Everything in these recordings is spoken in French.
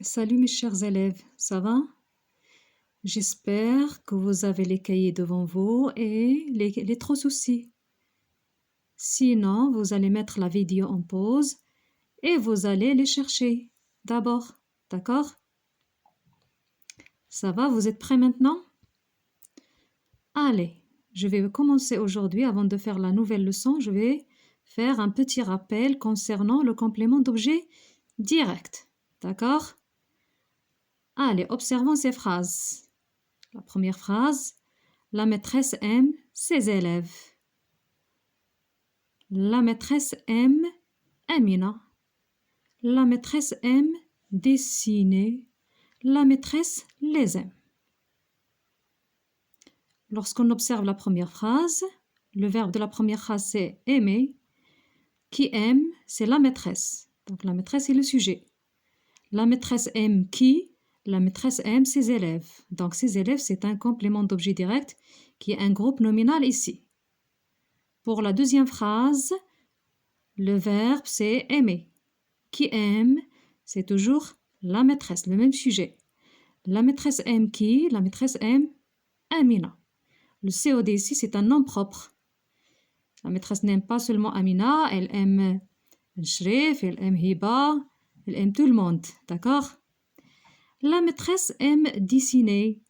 Salut mes chers élèves, ça va? J'espère que vous avez les cahiers devant vous et les trousses aussi. Sinon, vous allez mettre la vidéo en pause et vous allez les chercher d'abord, d'accord? Ça va, vous êtes prêts maintenant? Allez, je vais commencer aujourd'hui. Avant de faire la nouvelle leçon, je vais faire un petit rappel concernant le complément d'objet direct, d'accord? Allez, observons ces phrases. La première phrase, la maîtresse aime ses élèves. La maîtresse aime Amina. La maîtresse aime dessiner. La maîtresse les aime. Lorsqu'on observe la première phrase, le verbe de la première phrase c'est aimer. Qui aime, c'est la maîtresse. Donc la maîtresse est le sujet. La maîtresse aime qui? La maîtresse aime ses élèves. Donc ses élèves, c'est un complément d'objet direct qui est un groupe nominal ici. Pour la deuxième phrase, le verbe c'est aimer. Qui aime, c'est toujours la maîtresse, le même sujet. La maîtresse aime qui? La maîtresse aime Amina. Le COD ici, c'est un nom propre. La maîtresse n'aime pas seulement Amina, elle aime Shrif, elle aime Hiba, elle aime tout le monde, d'accord? La maîtresse aime dessiner.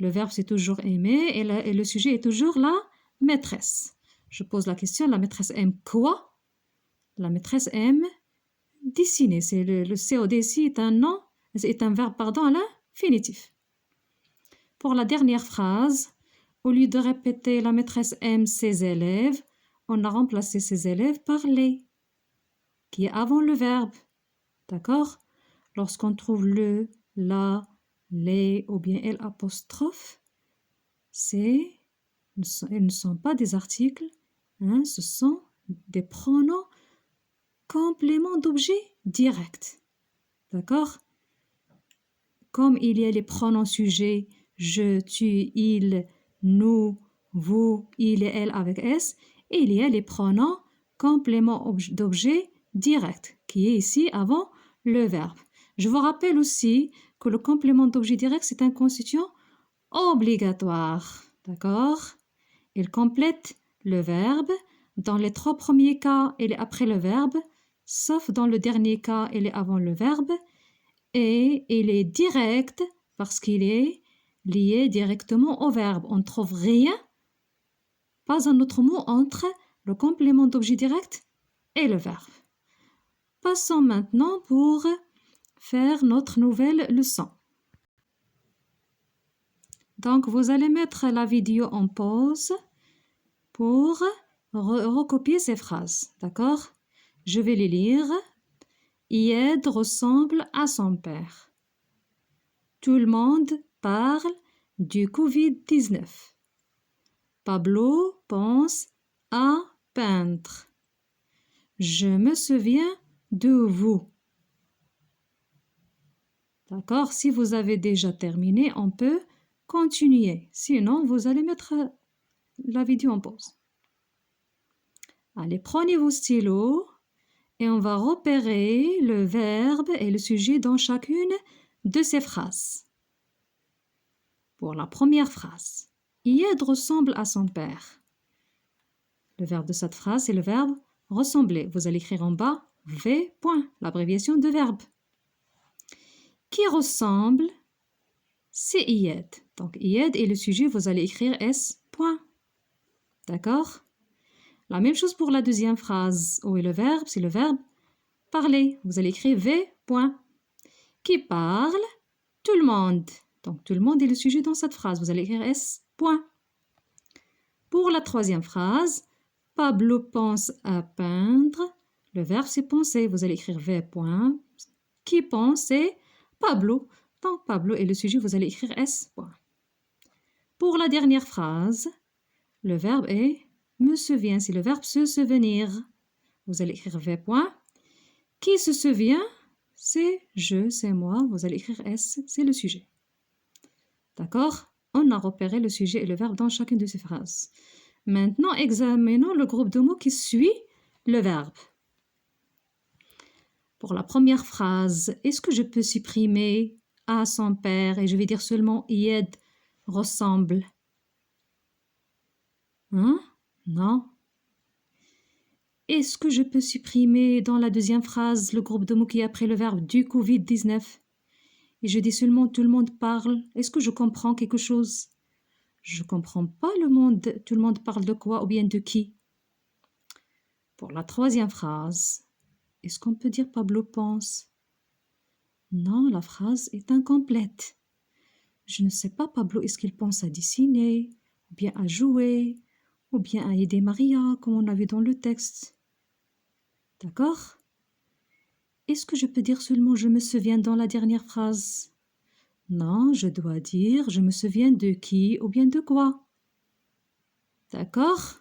Le verbe c'est toujours aimer et le sujet est toujours la maîtresse. Je pose la question, la maîtresse aime quoi? La maîtresse aime dessiner. C'est le COD ici est un nom, est un verbe à l'infinitif. Pour la dernière phrase, au lieu de répéter la maîtresse aime ses élèves, on a remplacé ses élèves par les, qui est avant le verbe. D'accord? Lorsqu'on trouve le, la, les ou bien l'apostrophe, ils ne sont pas des articles, hein, ce sont des pronoms compléments d'objet direct. D'accord? Comme il y a les pronoms sujets, je, tu, il, nous, vous, il et elle avec S, et il y a les pronoms compléments d'objet direct, qui est ici avant le verbe. Je vous rappelle aussi que le complément d'objet direct, c'est un constituant obligatoire. D'accord? Il complète le verbe. Dans les trois premiers cas, il est après le verbe, sauf dans le dernier cas, il est avant le verbe. Et il est direct parce qu'il est lié directement au verbe. On ne trouve rien, pas un autre mot entre le complément d'objet direct et le verbe. Passons maintenant pour faire notre nouvelle leçon. Donc, vous allez mettre la vidéo en pause pour recopier ces phrases, d'accord? Je vais les lire. Ied ressemble à son père. Tout le monde parle du Covid-19. Pablo pense à peindre. Je me souviens de vous. D'accord? Si vous avez déjà terminé, on peut continuer. Sinon, vous allez mettre la vidéo en pause. Allez, prenez vos stylos et on va repérer le verbe et le sujet dans chacune de ces phrases. Pour la première phrase, Ied ressemble à son père. Le verbe de cette phrase, c'est le verbe ressembler. Vous allez écrire en bas V. L'abréviation de verbe. Qui ressemble, c'est Ied. Donc Ied et le sujet, vous allez écrire S. D'accord? La même chose pour la deuxième phrase. Où est le verbe? C'est le verbe parler. Vous allez écrire V. Qui parle? Tout le monde. Donc tout le monde est le sujet dans cette phrase. Vous allez écrire S. Pour la troisième phrase, Pablo pense à peindre. Le verbe c'est penser. Vous allez écrire V. Qui pense? C'est Pablo. Donc Pablo est le sujet. Vous allez écrire S. Pour la dernière phrase, le verbe est me souvient. C'est le verbe se souvenir. Vous allez écrire V. Qui se souvient? C'est je, c'est moi. Vous allez écrire S. C'est le sujet. D'accord? On a repéré le sujet et le verbe dans chacune de ces phrases. Maintenant, examinons le groupe de mots qui suit le verbe. Pour la première phrase, est-ce que je peux supprimer à son père et je vais dire seulement Yed ressemble? Hein? Non. Est-ce que je peux supprimer dans la deuxième phrase le groupe de mots qui est après le verbe du Covid-19? Et je dis seulement tout le monde parle. Est-ce que je comprends quelque chose? Je ne comprends pas le monde. Tout le monde parle de quoi ou bien de qui? Pour la troisième phrase, est-ce qu'on peut dire Pablo pense? Non, la phrase est incomplète. Je ne sais pas, Pablo, est-ce qu'il pense à dessiner, ou bien à jouer, ou bien à aider Maria, comme on a vu dans le texte. D'accord? Est-ce que je peux dire seulement je me souviens dans la dernière phrase? Non, je dois dire je me souviens de qui ou bien de quoi. D'accord?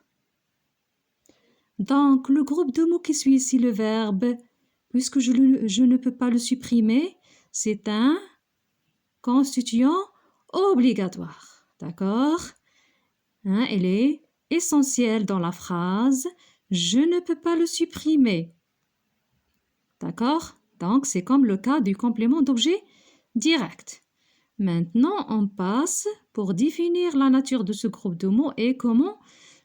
Donc, le groupe de mots qui suit ici le verbe, puisque je ne peux pas le supprimer, c'est un constituant obligatoire. D'accord? Hein, elle est essentielle dans la phrase. Je ne peux pas le supprimer. D'accord? Donc, c'est comme le cas du complément d'objet direct. Maintenant, on passe pour définir la nature de ce groupe de mots et comment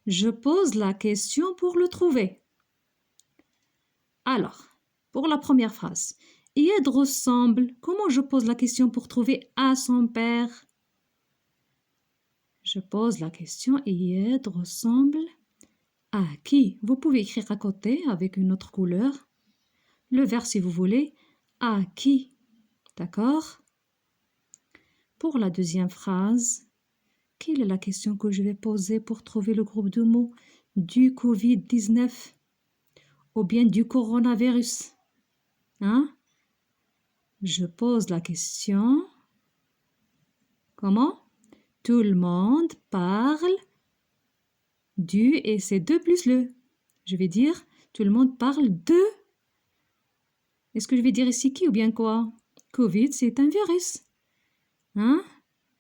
je pose la question pour le trouver. Alors, pour la première phrase, Yed ressemble. Comment je pose la question pour trouver à son père? Je pose la question Yed ressemble à qui? Vous pouvez écrire à côté avec une autre couleur. Le verbe si vous voulez. À qui? D'accord? Pour la deuxième phrase, quelle est la question que je vais poser pour trouver le groupe de mots du Covid-19 ou bien du coronavirus? Hein? Je pose la question. Comment? Tout le monde parle du et c'est de plus le. Je vais dire tout le monde parle de. Est-ce que je vais dire ici qui ou bien quoi? Covid, c'est un virus. Hein?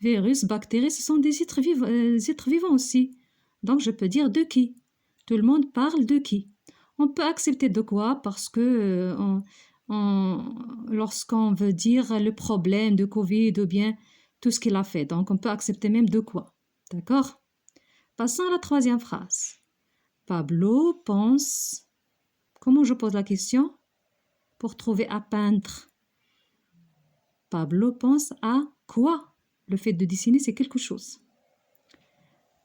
Virus, bactéries, ce sont des êtres vivants aussi. Donc, je peux dire de qui. Tout le monde parle de qui. On peut accepter de quoi parce que lorsqu'on veut dire le problème de Covid ou bien tout ce qu'il a fait. Donc, on peut accepter même de quoi. D'accord? Passons à la troisième phrase. Pablo pense... Comment je pose la question? Pour trouver à peindre. Pablo pense à quoi? Le fait de dessiner, c'est quelque chose.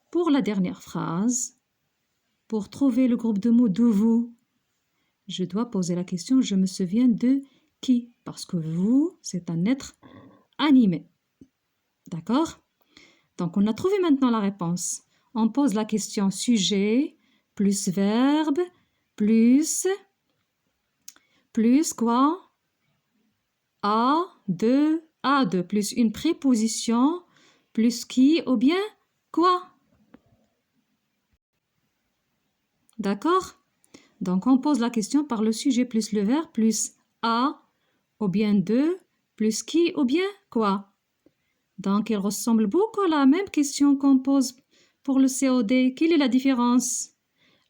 Pour la dernière phrase, pour trouver le groupe de mots de vous, je dois poser la question, je me souviens de qui? Parce que vous, c'est un être animé. D'accord? Donc, on a trouvé maintenant la réponse. On pose la question sujet, plus verbe, plus quoi? A, de, plus une préposition, plus qui ou bien quoi? D'accord? Donc, on pose la question par le sujet plus le verbe plus a ou bien de plus qui ou bien quoi? Donc, il ressemble beaucoup à la même question qu'on pose pour le COD. Quelle est la différence?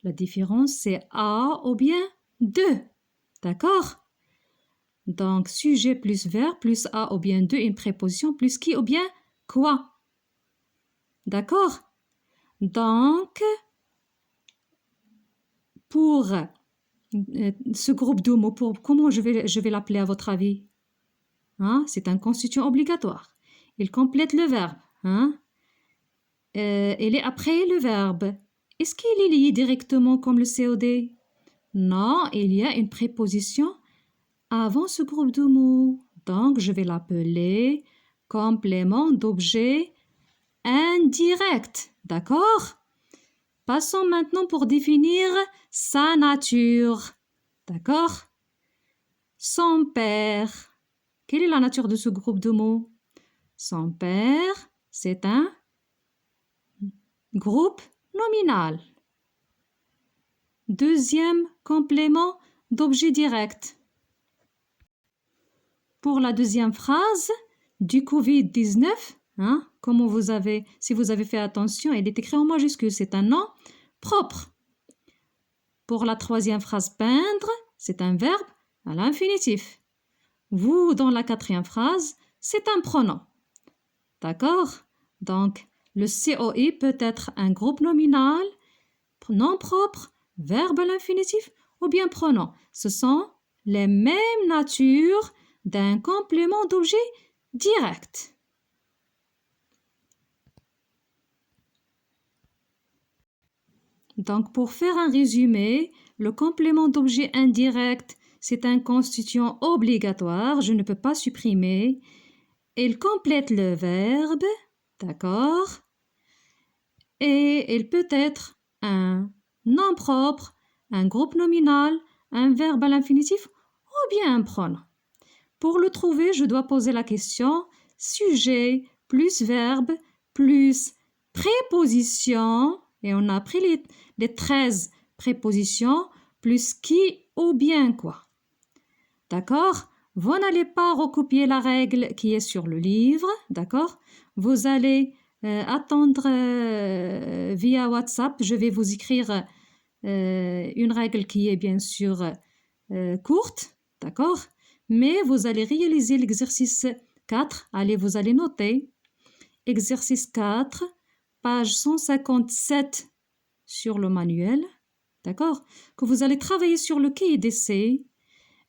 La différence, c'est a ou bien de. D'accord? Donc, sujet plus verbe plus a ou bien de, une préposition plus qui ou bien quoi? D'accord? Donc, pour ce groupe de mots, comment je vais l'appeler à votre avis? Hein? C'est un constituant obligatoire. Il complète le verbe. Hein? Il est après le verbe. Est-ce qu'il est lié directement comme le COD? Non, il y a une préposition avant ce groupe de mots. Donc, je vais l'appeler complément d'objet indirect. D'accord? Passons maintenant pour définir sa nature. D'accord? Son père. Quelle est la nature de ce groupe de mots? Son père, c'est un groupe nominal. Deuxième complément d'objet direct. Pour la deuxième phrase, du Covid-19, hein, si vous avez fait attention, il est écrit en majuscule, c'est un nom propre. Pour la troisième phrase, peindre, c'est un verbe à l'infinitif. Vous, dans la quatrième phrase, c'est un pronom. D'accord? Donc, le COI peut être un groupe nominal, nom propre, verbe à l'infinitif ou bien pronom. Ce sont les mêmes natures d'un complément d'objet direct. Donc, pour faire un résumé, le complément d'objet indirect, c'est un constituant obligatoire, je ne peux pas supprimer. Il complète le verbe, d'accord? Et il peut être un nom propre, un groupe nominal, un verbe à l'infinitif ou bien un pronom. Pour le trouver, je dois poser la question sujet plus verbe plus préposition, et on a pris les 13 prépositions plus qui ou bien quoi. D'accord? Vous n'allez pas recopier la règle qui est sur le livre, d'accord? Vous allez attendre via WhatsApp. Je vais vous écrire une règle qui est bien sûr courte, d'accord? Mais vous allez réaliser l'exercice 4. Allez, vous allez noter. Exercice 4, page 157 sur le manuel, d'accord? Que vous allez travailler sur le cahier d'essai.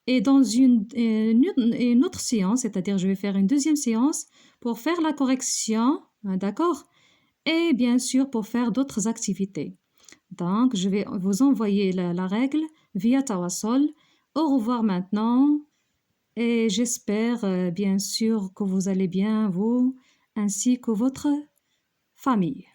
Et dans une autre séance, c'est-à-dire je vais faire une deuxième séance pour faire la correction, d'accord? Et bien sûr pour faire d'autres activités. Donc, je vais vous envoyer la règle via Tawassol. Au revoir maintenant et j'espère bien sûr que vous allez bien, vous, ainsi que votre famille.